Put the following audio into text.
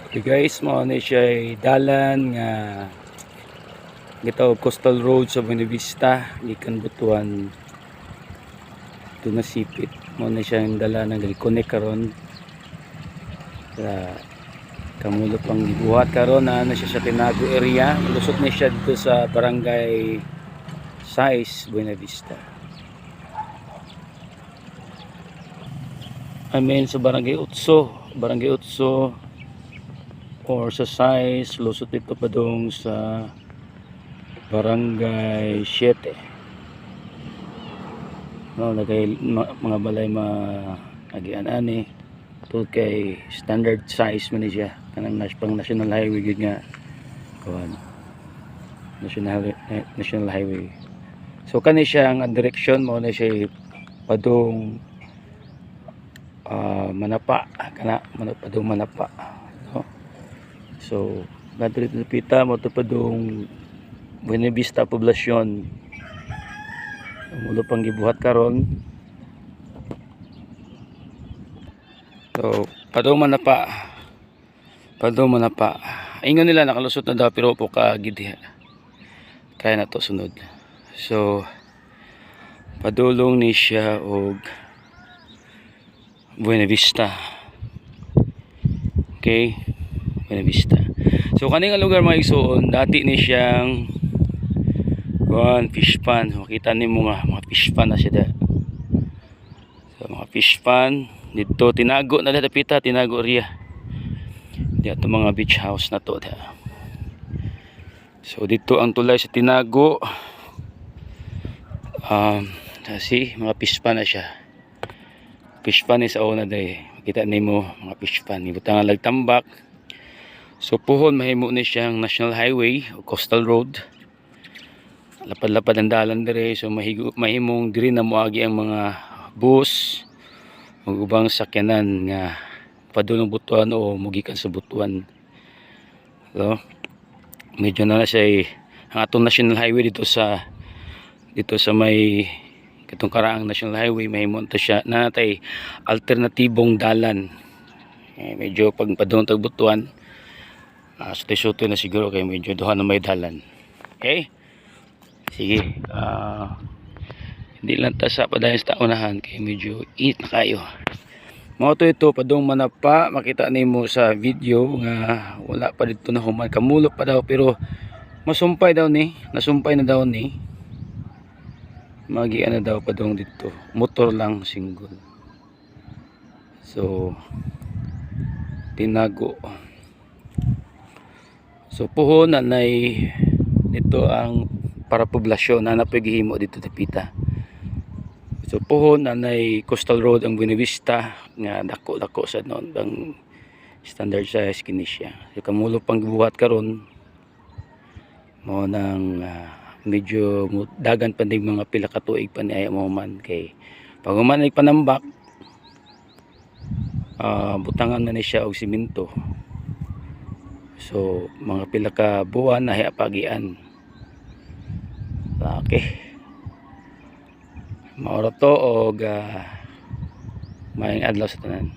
Okay guys, mao ni siya dalan nga gitawag Coastal Road sa Buena Vista, gikan Butuan to Nasipit. Mao ni siya ang dalan nga gi-connect karon sa kamulo pang gibuhat karon na siya sa Tinago area. Lusot ni siya dito sa Barangay 6 Buena Vista. Sa Barangay 8, or sa size lusot ito pa dong sa Barangay 7. No, lagay mga balay agian ani to kay standard size man siya kanang pang national highway gid nga kuan national highway. So kani siya ang direction mo na siya padong Manapa kana padong Manapa, no? So nadiri-pita mo to padong Buena Vista poblasyon. Mulo pang gibuhat karon. So padong Manapa. Ingon nila nakalusot na daw pero po kagid kaya na to sunod. So padulong ni siya og Buena Vista. Okay, Buena Vista. So kaning lugar mga igsoon, dati ni siyang fish pan. Makita nimo nga mga fish pan na siya da. So mga fish pan dito tinago na dapita, tinago area. Dito mga beach house na to da. So dito ang tulay sa tinago. Mga fish pan na siya. Fish pan is una day. Makita nimo mga fish pan. Ibutangan lag tambak. So puhon mahimo ni siyang national highway o coastal road. Lapad-lapad ang dalan dire. So mahimong diri na moagi ang mga bus ug ubang sakyanan nga padulong Butuan o mugikan sa Butuan. So medyo na siya ang atong national highway dito sa may katong karaang national highway mahimong ta siya natay alternatibong dalan. Medyo pag padung tag Butuan suti-suti na siguro kay medyo duha na may dalan. Okay, sige, hindi lang ta sa padayon sa unahan kay medyo init na kayo. Mao to ito padung Manapa. Makita nimo sa video nga wala pa dito na human, kamulok pa daw pero masumpay daw ni, nasumpay na daw ni. Magi ano daw padung dito, motor lang single. So tinago. So puhon nanay dito ang para poblasyon na napagihimo dito dapita. So puhon nanay coastal road ang Buena Vista nga dako sa noon bang standard size kini siya. So kamulo pang gibuhat karon mo nang medyo dagan pa din mga pila ka tuig pa niya mo man kay pag man ay panambak butangan na ni siya og simento. So mga pila ka buwan na hiapagian. Okay, maoro to og maayong adlaw sa tanan.